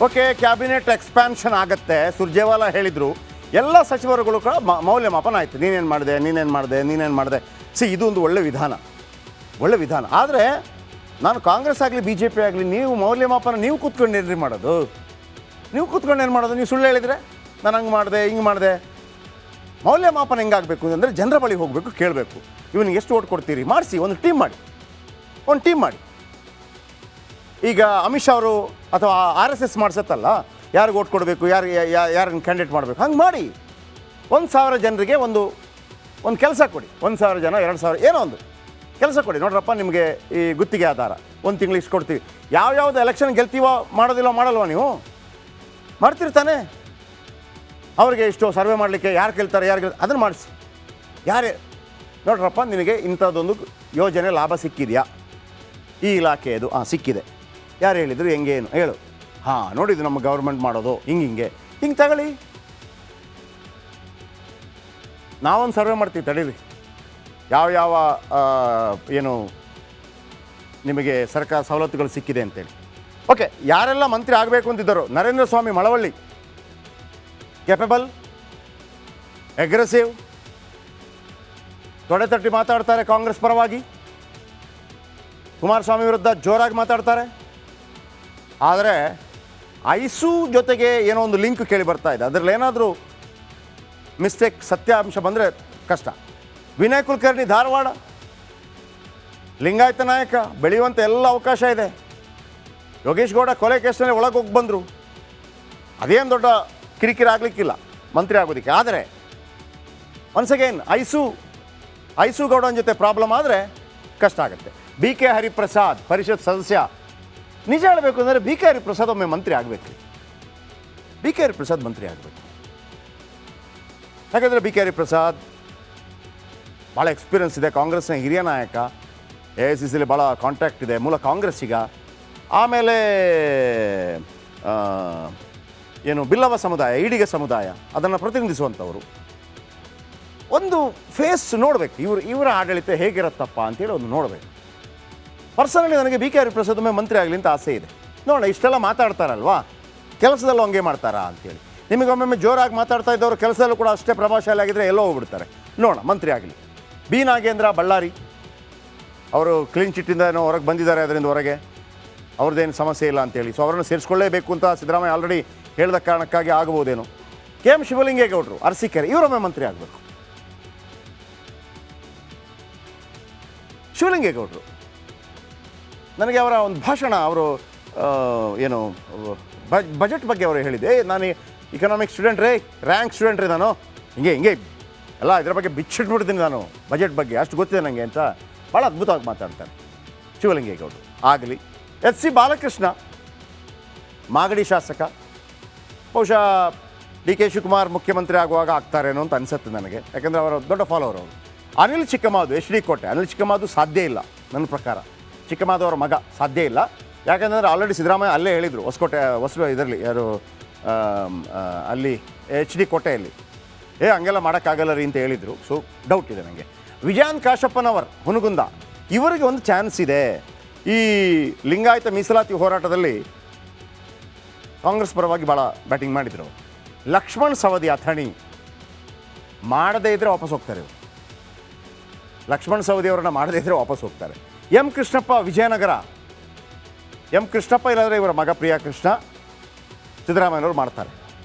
Okay, cabinet expansion ಆಗುತ್ತೆ. ಸುರ್ಜೇವಾಲಾ ಹೇಳಿದರು, ಎಲ್ಲ ಸಚಿವರುಗಳು ಕೂಡ ಮೌಲ್ಯಮಾಪನ ಆಯಿತು. ನೀನೇನು ಮಾಡಿದೆ. ಇದು ಒಂದು ಒಳ್ಳೆ ವಿಧಾನ. ಆದರೆ ನಾನು ಕಾಂಗ್ರೆಸ್ ಆಗಲಿ ಬಿ ಜೆ ಪಿ ಆಗಲಿ, ನೀವು ಮೌಲ್ಯಮಾಪನ ನೀವು ಕೂತ್ಕೊಂಡು ಏನು ಮಾಡೋದು? ನೀವು ಸುಳ್ಳು ಹೇಳಿದರೆ ನಾನು ಹಂಗೆ ಮಾಡಿದೆ ಹಿಂಗೆ ಮಾಡಿದೆ. ಮೌಲ್ಯಮಾಪನ ಹೆಂಗಾಗಬೇಕು ಅಂದರೆ ಜನರ ಬಳಿ ಹೋಗಬೇಕು, ಕೇಳಬೇಕು. ಇವನಿಗೆ ಎಷ್ಟು ಓಟ್ ಕೊಡ್ತೀರಿ ಮಾಡಿಸಿ, ಒಂದು ಟೀಮ್ ಮಾಡಿ. ಈಗ ಅಮಿತ್ ಶಾ ಅವರು ಅಥವಾ RSS ಮಾಡಿಸತ್ತಲ್ಲ, ಯಾರಿಗೆ ಓಟ್ ಕೊಡಬೇಕು, ಯಾರನ್ನು ಕ್ಯಾಂಡಿಡೇಟ್ ಮಾಡಬೇಕು, ಹಂಗೆ ಮಾಡಿ 1,000 ಜನರಿಗೆ ಒಂದು ಕೆಲಸ ಕೊಡಿ. 1,000 ಜನ 2,000 ಏನೋ ಒಂದು ಕೆಲಸ ಕೊಡಿ. ನೋಡ್ರಪ್ಪ, ನಿಮಗೆ ಈ ಗುತ್ತಿಗೆ ಆಧಾರ 1 ತಿಂಗಳು ಇಷ್ಟು ಕೊಡ್ತೀವಿ. ಯಾವ್ಯಾವ್ದು ಎಲೆಕ್ಷನ್ ಗೆಲ್ತೀವೋ ಮಾಡಲ್ವ ನೀವು? ಮಾಡ್ತಿರ್ತಾನೆ. ಅವ್ರಿಗೆ ಇಷ್ಟು ಸರ್ವೆ ಮಾಡಲಿಕ್ಕೆ ಯಾರು ಗೆಲ್ತಾರೆ ಅದನ್ನು ಮಾಡಿಸಿ. ನೋಡ್ರಪ್ಪ, ನಿನಗೆ ಇಂಥದ್ದೊಂದು ಯೋಜನೆ ಲಾಭ ಸಿಕ್ಕಿದೆಯಾ, ಈ ಇಲಾಖೆಯದು ಸಿಕ್ಕಿದೆ, ಯಾರು ಹೇಳಿದರು, ಹೆಂಗೇನು ಹೇಳು. ನೋಡಿದ್ದು ನಮ್ಮ ಗೌರ್ಮೆಂಟ್ ಮಾಡೋದು ಹಿಂಗೆ ತಗೊಳ್ಳಿ. ನಾವೊಂದು ಸರ್ವೆ ಮಾಡ್ತೀವಿ, ತಡೀರಿ. ಯಾವ ಏನು ನಿಮಗೆ ಸರ್ಕಾರ ಸವಲತ್ತುಗಳು ಸಿಕ್ಕಿದೆ ಅಂತೇಳಿ. ಓಕೆ, ಯಾರೆಲ್ಲ ಮಂತ್ರಿ ಆಗಬೇಕು ಅಂತಿದ್ದರು? ನರೇಂದ್ರ ಸ್ವಾಮಿ ಮಳವಳ್ಳಿ, ಕೆಪಬಲ್, ಅಗ್ರೆಸಿವ್, ತೊಡೆ ತಟ್ಟಿ ಮಾತಾಡ್ತಾರೆ ಕಾಂಗ್ರೆಸ್ ಪರವಾಗಿ. ಕುಮಾರಸ್ವಾಮಿ ವಿರುದ್ಧ ಜೋರಾಗಿ ಮಾತಾಡ್ತಾರೆ. ಆದರೆ ಐಸು ಜೊತೆಗೆ ಏನೋ ಒಂದು ಲಿಂಕ್ ಕೇಳಿ ಬರ್ತಾ ಇದೆ. ಅದರಲ್ಲಿ ಏನಾದರೂ ಮಿಸ್ಟೇಕ್, ಸತ್ಯಾಂಶ ಬಂದರೆ ಕಷ್ಟ. ವಿನಯ್ ಕುಲಕರ್ಣಿ ಧಾರವಾಡ, ಲಿಂಗಾಯತ ನಾಯಕ, ಬೆಳೆಯುವಂಥ ಎಲ್ಲ ಅವಕಾಶ ಇದೆ. ಯೋಗೇಶ್ ಗೌಡ ಕೊಲೆ ಕೇಸ್ನಲ್ಲಿ ಒಳಗೆ ಹೋಗಿ ಬಂದರು. ಅದೇನು ದೊಡ್ಡ ಕಿರಿಕಿರಿ ಆಗಲಿಕ್ಕಿಲ್ಲ ಮಂತ್ರಿ ಆಗೋದಕ್ಕೆ. ಆದರೆ ಒನ್ಸ್ ಅಗೇನ್ ಐಸು ಗೌಡನ ಜೊತೆ ಪ್ರಾಬ್ಲಮ್ ಆದರೆ ಕಷ್ಟ ಆಗುತ್ತೆ. BK ಹರಿಪ್ರಸಾದ್ ಪರಿಷತ್ ಸದಸ್ಯ. ನಿಜ ಹೇಳಬೇಕು ಅಂದರೆ BK ಹರಿಪ್ರಸಾದ್ ಒಮ್ಮೆ ಮಂತ್ರಿ ಆಗಬೇಕು. ಯಾಕಂದರೆ BK ಹರಿಪ್ರಸಾದ್ ಭಾಳ ಎಕ್ಸ್ಪೀರಿಯನ್ಸ್ ಇದೆ, ಕಾಂಗ್ರೆಸ್ನ ಹಿರಿಯ ನಾಯಕ, AICCಲಿ ಭಾಳ ಕಾಂಟ್ಯಾಕ್ಟ್ ಇದೆ, ಮೂಲ ಕಾಂಗ್ರೆಸ್ಸಿಗ. ಆಮೇಲೆ ಬಿಲ್ಲವ ಸಮುದಾಯ, ಈಡಿಗ ಸಮುದಾಯ, ಅದನ್ನು ಪ್ರತಿನಿಧಿಸುವಂಥವರು. ಒಂದು ಫೇಸ್ ನೋಡಬೇಕು, ಇವರ ಆಡಳಿತ ಹೇಗಿರುತ್ತಪ್ಪ ಅಂತೇಳಿ ಒಂದು ನೋಡಬೇಕು. ಪರ್ಸನಲಿ ನನಗೆ BK ಹರಿಪ್ರಸಾದ್ ಒಮ್ಮೆ ಮಂತ್ರಿ ಆಗಲಿ ಅಂತ ಆಸೆ ಇದೆ. ನೋಡೋಣ, ಇಷ್ಟೆಲ್ಲ ಮಾತಾಡ್ತಾರಲ್ವಾ, ಕೆಲಸದಲ್ಲೂ ಹಂಗೆ ಮಾಡ್ತಾರಾ ಅಂತೇಳಿ. ನಿಮಗೊಮ್ಮೊಮ್ಮೆ ಜೋರಾಗಿ ಮಾತಾಡ್ತಾ ಇದ್ದವರು ಕೆಲಸದಲ್ಲೂ ಕೂಡ ಅಷ್ಟೇ ಪ್ರಭಾವಶಾಲಿ ಆಗಿದ್ದರೆ ಎಲ್ಲೋ ಹೋಗ್ಬಿಡ್ತಾರೆ. ನೋಡೋಣ, ಮಂತ್ರಿ ಆಗಲಿ. B ನಾಗೇಂದ್ರ ಬಳ್ಳಾರಿ, ಅವರು ಕ್ಲೀನ್ ಚಿಟ್ಟಿಂದ ಏನೋ ಹೊರಗೆ ಬಂದಿದ್ದಾರೆ, ಅದರಿಂದ ಹೊರಗೆ ಅವ್ರದ್ದೇನು ಸಮಸ್ಯೆ ಇಲ್ಲ ಅಂತೇಳಿ. ಸೊ ಅವರನ್ನು ಸೇರಿಸ್ಕೊಳ್ಳೇಬೇಕು ಅಂತ ಸಿದ್ದರಾಮಯ್ಯ ಆಲ್ರೆಡಿ ಹೇಳಿದ ಕಾರಣಕ್ಕಾಗಿ ಆಗಬಹುದೇನೋ. KM ಶಿವಲಿಂಗೇಗೌಡರು ಅರಸೀಕೆರೆ, ಇವರೊಮ್ಮೆ ಮಂತ್ರಿ ಆಗಬೇಕು. ಶಿವಲಿಂಗೇಗೌಡರು, ನನಗೆ ಅವರ ಒಂದು ಭಾಷಣ, ಅವರು ಏನು ಬಜೆಟ್ ಬಗ್ಗೆ ಅವರು ಹೇಳಿದೆ, ನಾನು ಇಕನಾಮಿಕ್ ಸ್ಟೂಡೆಂಟ್ ರ್ಯಾಂಕ್ ಸ್ಟೂಡೆಂಟ್ ನಾನು, ಹಿಂಗೆ ಎಲ್ಲ ಇದರ ಬಗ್ಗೆ ಬಿಚ್ಚಿಟ್ಬಿಡ್ತೀನಿ ನಾನು, ಬಜೆಟ್ ಬಗ್ಗೆ ಅಷ್ಟು ಗೊತ್ತಿದೆ ನನಗೆ ಅಂತ ಭಾಳ ಅದ್ಭುತವಾಗಿ ಮಾತಾಡ್ತಾರೆ ಶಿವಲಿಂಗೇಗೌಡರು. ಆಗಲಿ. SC ಬಾಲಕೃಷ್ಣ, ಮಾಗಡಿ ಶಾಸಕ, ಬಹುಶಃ DK ಶಿವಕುಮಾರ್ ಮುಖ್ಯಮಂತ್ರಿ ಆಗುವಾಗ ಆಗ್ತಾರೇನೋ ಅಂತ ಅನಿಸುತ್ತೆ ನನಗೆ, ಯಾಕಂದರೆ ಅವರ ದೊಡ್ಡ ಫಾಲೋವರ್ ಅವರು. ಅನಿಲ್ ಚಿಕ್ಕಮಾದು, HD ಕೋಟೆ. ಅನಿಲ್ ಚಿಕ್ಕಮಾದು ಸಾಧ್ಯ ಇಲ್ಲ ನನ್ನ ಪ್ರಕಾರ. ಚಿಕ್ಕಮಾದು ಅವರ ಮಗ ಸಾಧ್ಯ ಇಲ್ಲ. ಯಾಕಂದರೆ ಆಲ್ರೆಡಿ ಸಿದ್ದರಾಮಯ್ಯ ಅಲ್ಲೇ ಹೇಳಿದರು, ಹೊಸಬ ಇದರಲ್ಲಿ ಯಾರು ಅಲ್ಲಿ HD ಕೋಟೆಯಲ್ಲಿ ಹಂಗೆಲ್ಲ ಮಾಡೋಕ್ಕಾಗಲ್ಲ ರೀ ಅಂತ ಹೇಳಿದರು. ಸೊ ಡೌಟ್ ಇದೆ ನನಗೆ. ವಿಜಯನ್ ಕಾಶಪ್ಪನವರ್ ಹುನಗುಂದ, ಇವರಿಗೆ ಒಂದು ಚಾನ್ಸ್ ಇದೆ. ಈ ಲಿಂಗಾಯತ ಮೀಸಲಾತಿ ಹೋರಾಟದಲ್ಲಿ ಕಾಂಗ್ರೆಸ್ ಪರವಾಗಿ ಭಾಳ ಬ್ಯಾಟಿಂಗ್ ಮಾಡಿದರು. ಲಕ್ಷ್ಮಣ್ ಸವದಿ ಅಥಣಿ, ಮಾಡದೇ ಇದ್ದರೆ ವಾಪಸ್ ಹೋಗ್ತಾರೆ ಇವರು. ಲಕ್ಷ್ಮಣ್ ಸವದಿ ಅವರನ್ನ ಮಾಡದೇ ಇದ್ದರೆ ವಾಪಸ್ ಹೋಗ್ತಾರೆ. M ಕೃಷ್ಣಪ್ಪ ವಿಜಯನಗರ, M ಕೃಷ್ಣಪ್ಪ ಇಲ್ಲಾಂದರೆ ಇವರ ಮಗ ಪ್ರಿಯಾ ಕೃಷ್ಣ, ಸಿದ್ದರಾಮಯ್ಯನವರು ಮಾಡ್ತಾರೆ.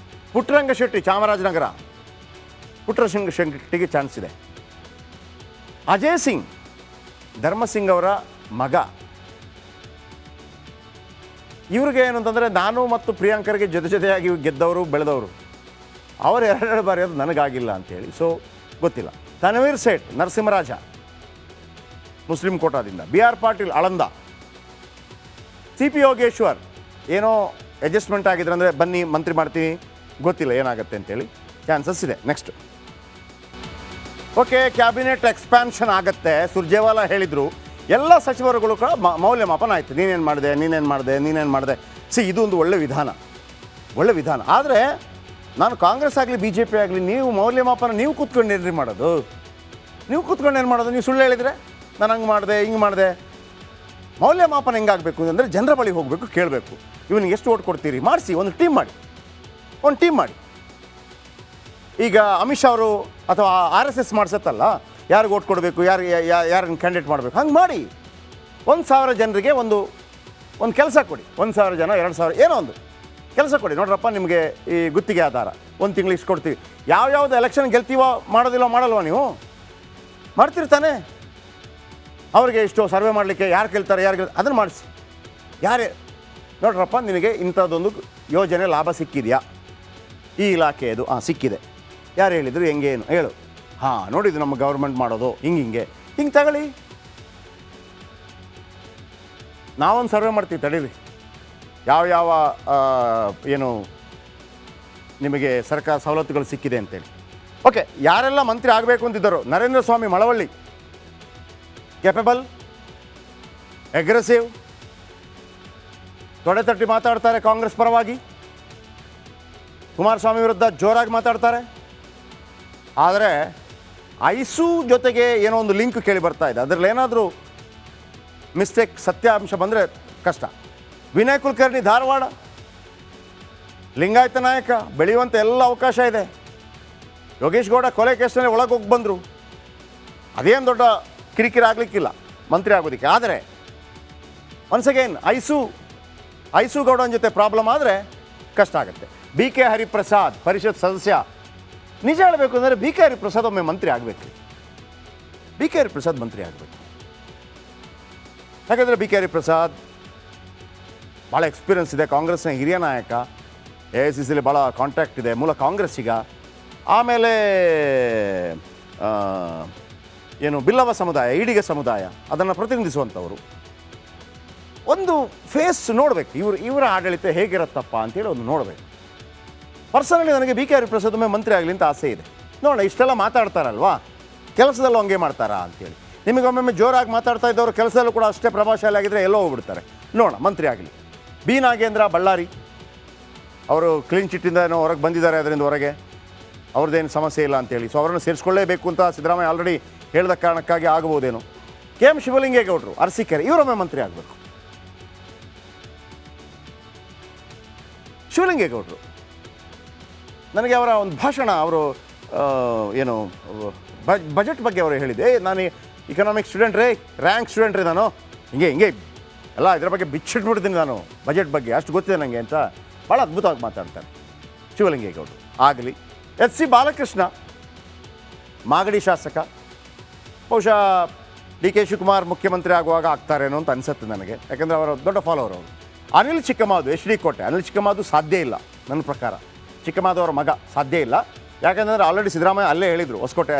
ಪುಟ್ಟರಂಗ ಶೆಟ್ಟಿ ಚಾಮರಾಜನಗರ, ಪುಟ್ಟರಂಗ ಶೆಟ್ಟಿಗೆ ಚಾನ್ಸ್ ಇದೆ. ಅಜಯ್ ಸಿಂಗ್, ಧರ್ಮಸಿಂಗ್ ಅವರ ಮಗ, ಇವ್ರಿಗೆ ಏನು ಅಂತಂದರೆ ನಾನು ಮತ್ತು ಪ್ರಿಯಾಂಕರ್ಗೆ ಜೊತೆಯಾಗಿ ಗೆದ್ದವರು ಬೆಳೆದವರು, ಅವರು 2 ಬಾರಿ ಅದು ನನಗಾಗಿಲ್ಲ ಅಂಥೇಳಿ. ಸೊ ಗೊತ್ತಿಲ್ಲ. ತನ್ವೀರ್ ಸೇಠ್ ನರಸಿಂಹರಾಜ, ಮುಸ್ಲಿಂ ಕೋಟಾದಿಂದ. BR ಪಾಟೀಲ್ ಆಳಂದ. CP ಯೋಗೇಶ್ವರ್ ಏನೋ ಅಡ್ಜಸ್ಟ್ಮೆಂಟ್ ಆಗಿದ್ರೆ ಅಂದರೆ ಬನ್ನಿ ಮಂತ್ರಿ ಮಾಡ್ತೀನಿ, ಗೊತ್ತಿಲ್ಲ ಏನಾಗುತ್ತೆ ಅಂತೇಳಿ, ಚಾನ್ಸಸ್ ಇದೆ. ನೆಕ್ಸ್ಟ್, ಓಕೆ, ಕ್ಯಾಬಿನೆಟ್ ಎಕ್ಸ್ಪ್ಯಾನ್ಷನ್ ಆಗುತ್ತೆ. ಸುರ್ಜೇವಾಲಾ ಹೇಳಿದರು, ಎಲ್ಲ ಸಚಿವರುಗಳು ಕೂಡ ಮೌಲ್ಯಮಾಪನ ಆಯಿತು. ನೀನೇನು ಮಾಡಿದೆ. ಇದು ಒಂದು ಒಳ್ಳೆ ವಿಧಾನ. ಆದರೆ ನಾನು ಕಾಂಗ್ರೆಸ್ ಆಗಲಿ ಬಿ ಜೆ ಪಿ ಆಗಲಿ, ನೀವು ಮೌಲ್ಯಮಾಪನ ನೀವು ಕೂತ್ಕೊಂಡು ಏನು ಮಾಡೋದು? ನೀವು ಸುಳ್ಳು ಹೇಳಿದರೆ ನಾನು ಹಂಗೆ ಮಾಡಿದೆ ಹಿಂಗೆ ಮಾಡಿದೆ. ಮೌಲ್ಯಮಾಪನ ಹೆಂಗಾಗಬೇಕು ಅಂದರೆ ಜನರ ಬಳಿ ಹೋಗಬೇಕು, ಕೇಳಬೇಕು. ಇವನಿಗೆ ಎಷ್ಟು ಓಟ್ ಕೊಡ್ತೀರಿ ಮಾಡಿಸಿ, ಒಂದು ಟೀಮ್ ಮಾಡಿ. ಈಗ ಅಮಿತ್ ಶಾ ಅವರು ಅಥವಾ RSS ಮಾಡಿಸತ್ತಲ್ಲ, ಯಾರಿಗೆ ಓಟ್ ಕೊಡಬೇಕು, ಯಾರನ್ನು ಕ್ಯಾಂಡಿಡೇಟ್ ಮಾಡಬೇಕು, ಹಂಗೆ ಮಾಡಿ 1,000 ಜನರಿಗೆ ಒಂದು ಕೆಲಸ ಕೊಡಿ. 1,000 ಜನ 2,000 ಏನೋ ಒಂದು ಕೆಲಸ ಕೊಡಿ. ನೋಡ್ರಪ್ಪ, ನಿಮಗೆ ಈ ಗುತ್ತಿಗೆ ಆಧಾರ 1 ತಿಂಗಳು ಇಷ್ಟು ಕೊಡ್ತೀವಿ. ಯಾವ್ಯಾವ್ದು ಎಲೆಕ್ಷನ್ ಗೆಲ್ತೀವೋ ಮಾಡಲ್ವ ನೀವು? ಮಾಡ್ತಿರ್ತಾನೆ. ಅವ್ರಿಗೆ ಇಷ್ಟು ಸರ್ವೆ ಮಾಡಲಿಕ್ಕೆ ಯಾರು ಗೆಲ್ತಾರೆ ಅದನ್ನು ಮಾಡಿಸಿ. ನೋಡ್ರಪ್ಪ, ನಿನಗೆ ಇಂಥದ್ದೊಂದು ಯೋಜನೆ ಲಾಭ ಸಿಕ್ಕಿದೆಯಾ, ಈ ಇಲಾಖೆಯದು ಸಿಕ್ಕಿದೆ, ಯಾರು ಹೇಳಿದರು, ಹೆಂಗೇನು ಹೇಳು. ನೋಡಿದ್ದು ನಮ್ಮ ಗೌರ್ಮೆಂಟ್ ಮಾಡೋದು ಹಿಂಗೆ ತಗೊಳ್ಳಿ. ನಾವೊಂದು ಸರ್ವೆ ಮಾಡ್ತೀವಿ, ತಡೀರಿ. ಯಾವ ಏನು ನಿಮಗೆ ಸರ್ಕಾರ ಸವಲತ್ತುಗಳು ಸಿಕ್ಕಿದೆ ಅಂತೇಳಿ. ಓಕೆ, ಯಾರೆಲ್ಲ ಮಂತ್ರಿ ಆಗಬೇಕು ಅಂತಿದ್ದರು? ನರೇಂದ್ರ ಸ್ವಾಮಿ ಮಳವಳ್ಳಿ, ಕೆಪಬಲ್, ಅಗ್ರೆಸಿವ್, ತೊಡೆ ತಟ್ಟಿ ಮಾತಾಡ್ತಾರೆ ಕಾಂಗ್ರೆಸ್ ಪರವಾಗಿ, ಕುಮಾರಸ್ವಾಮಿ ವಿರುದ್ಧ ಜೋರಾಗಿ ಮಾತಾಡ್ತಾರೆ. ಆದರೆ ಐಸು ಜೊತೆಗೆ ಏನೋ ಒಂದು ಲಿಂಕ್ ಕೇಳಿ ಬರ್ತಾ ಇದೆ. ಅದರಲ್ಲಿ ಏನಾದರೂ ಮಿಸ್ಟೇಕ್, ಸತ್ಯಾಂಶ ಬಂದರೆ ಕಷ್ಟ. ವಿನಯ್ ಕುಲಕರ್ಣಿ ಧಾರವಾಡ, ಲಿಂಗಾಯತ ನಾಯಕ, ಬೆಳೆಯುವಂಥ ಎಲ್ಲ ಅವಕಾಶ ಇದೆ. ಯೋಗೇಶ್ ಗೌಡ ಕೊಲೆ ಕೇಸ್ನಲ್ಲಿ ಒಳಗೆ ಹೋಗಿ ಬಂದರು. ಅದೇನು ದೊಡ್ಡ ಕಿರಿಕಿರಿ ಆಗಲಿಕ್ಕಿಲ್ಲ ಮಂತ್ರಿ ಆಗೋದಕ್ಕೆ. ಆದರೆ ಒನ್ಸ್ ಅಗೇನ್ ಐಸು ಗೌಡನ ಜೊತೆ ಪ್ರಾಬ್ಲಮ್ ಆದರೆ ಕಷ್ಟ ಆಗುತ್ತೆ. BK ಹರಿಪ್ರಸಾದ್ ಪರಿಷತ್ ಸದಸ್ಯ. ನಿಜ ಹೇಳಬೇಕು ಅಂದರೆ BK ಹರಿಪ್ರಸಾದ್ ಒಮ್ಮೆ ಮಂತ್ರಿ ಆಗಬೇಕು. BK ಹರಿಪ್ರಸಾದ್ ಮಂತ್ರಿ ಆಗಬೇಕು. ಯಾಕಂದರೆ BK ಹರಿಪ್ರಸಾದ್ ಭಾಳ ಎಕ್ಸ್ಪೀರಿಯನ್ಸ್ ಇದೆ, ಕಾಂಗ್ರೆಸ್ನ ಹಿರಿಯ ನಾಯಕ, AICCಲಿ ಭಾಳ ಕಾಂಟ್ಯಾಕ್ಟ್ ಇದೆ, ಮೂಲ ಕಾಂಗ್ರೆಸ್ಸಿಗ. ಆಮೇಲೆ ಏನು ಬಿಲ್ಲವ ಸಮುದಾಯ, ಈಡಿಗ ಸಮುದಾಯ, ಅದನ್ನು ಪ್ರತಿನಿಧಿಸುವಂಥವರು. ಒಂದು ಫೇಸ್ ನೋಡಬೇಕು, ಇವರ ಆಡಳಿತ ಹೇಗಿರುತ್ತಪ್ಪ ಅಂತೇಳಿ ಒಂದು ನೋಡಬೇಕು. ಪರ್ಸನಲಿ ನನಗೆ BK ಹರಿಪ್ರಸಾದ್ ಒಮ್ಮೆ ಮಂತ್ರಿ ಆಗಲಿ ಅಂತ ಆಸೆ ಇದೆ. ನೋಡೋಣ, ಇಷ್ಟೆಲ್ಲ ಮಾತಾಡ್ತಾರಲ್ವಾ, ಕೆಲಸದಲ್ಲೂ ಹಂಗೆ ಮಾಡ್ತಾರಾ ಅಂತೇಳಿ. ನಿಮಗೊಮ್ಮೊಮ್ಮೆ ಜೋರಾಗಿ ಮಾತಾಡ್ತಾ ಇದ್ದವರು ಕೆಲಸದಲ್ಲೂ ಕೂಡ ಅಷ್ಟೇ ಪ್ರಭಾವಶಾಲಿ ಆಗಿದ್ದರೆ ಎಲ್ಲೋ ಹೋಗ್ಬಿಡ್ತಾರೆ. ನೋಡೋಣ, ಮಂತ್ರಿ ಆಗಲಿ. B ನಾಗೇಂದ್ರ ಬಳ್ಳಾರಿ, ಅವರು ಕ್ಲೀನ್ ಚಿಟ್ಟಿಂದ ಏನೋ ಹೊರಗೆ ಬಂದಿದ್ದಾರೆ, ಅದರಿಂದ ಹೊರಗೆ ಅವ್ರದ್ದೇನು ಸಮಸ್ಯೆ ಇಲ್ಲ ಅಂತೇಳಿ. ಸೊ ಅವರನ್ನು ಸೇರಿಸ್ಕೊಳ್ಳೇಬೇಕು ಅಂತ ಸಿದ್ದರಾಮಯ್ಯ ಆಲ್ರೆಡಿ ಹೇಳಿದ ಕಾರಣಕ್ಕಾಗಿ ಆಗಬಹುದೇನೋ. KM ಶಿವಲಿಂಗೇಗೌಡರು ಅರಸೀಕೆರೆ, ಇವರೊಮ್ಮೆ ಮಂತ್ರಿ ಆಗಬೇಕು. ಶಿವಲಿಂಗೇಗೌಡರು, ನನಗೆ ಅವರ ಒಂದು ಭಾಷಣ, ಅವರು ಏನು ಬಜೆಟ್ ಬಗ್ಗೆ ಅವರು ಹೇಳಿದೆ, ನಾನು ಇಕನಾಮಿಕ್ ಸ್ಟೂಡೆಂಟ್ ರ್ಯಾಂಕ್ ಸ್ಟೂಡೆಂಟ್ ನಾನು, ಹಿಂಗೆ ಎಲ್ಲ ಇದರ ಬಗ್ಗೆ ಬಿಚ್ಚಿಟ್ಬಿಡ್ತೀನಿ ನಾನು, ಬಜೆಟ್ ಬಗ್ಗೆ ಅಷ್ಟು ಗೊತ್ತಿದೆ ನನಗೆ ಅಂತ ಭಾಳ ಅದ್ಭುತವಾಗಿ ಮಾತಾಡ್ತಾರೆ ಶಿವಲಿಂಗೇಗೌಡರು. ಆಗಲಿ. SC ಬಾಲಕೃಷ್ಣ, ಮಾಗಡಿ ಶಾಸಕ, ಬಹುಶಃ DK ಶಿವಕುಮಾರ್ ಮುಖ್ಯಮಂತ್ರಿ ಆಗುವಾಗ ಆಗ್ತಾರೇನೋ ಅಂತ ಅನಿಸುತ್ತೆ ನನಗೆ, ಯಾಕಂದರೆ ಅವರ ದೊಡ್ಡ ಫಾಲೋವರ್ ಅವರು. ಅನಿಲ್ ಚಿಕ್ಕಮಾದು, HD ಕೋಟೆ. ಅನಿಲ್ ಚಿಕ್ಕಮಾದು ಸಾಧ್ಯ ಇಲ್ಲ ನನ್ನ ಪ್ರಕಾರ. ಚಿಕ್ಕಮಾದು ಅವರ ಮಗ ಸಾಧ್ಯ ಇಲ್ಲ. ಯಾಕಂದರೆ ಆಲ್ರೆಡಿ ಸಿದ್ದರಾಮಯ್ಯ ಅಲ್ಲೇ ಹೇಳಿದರು, ಹೊಸಕೋಟೆ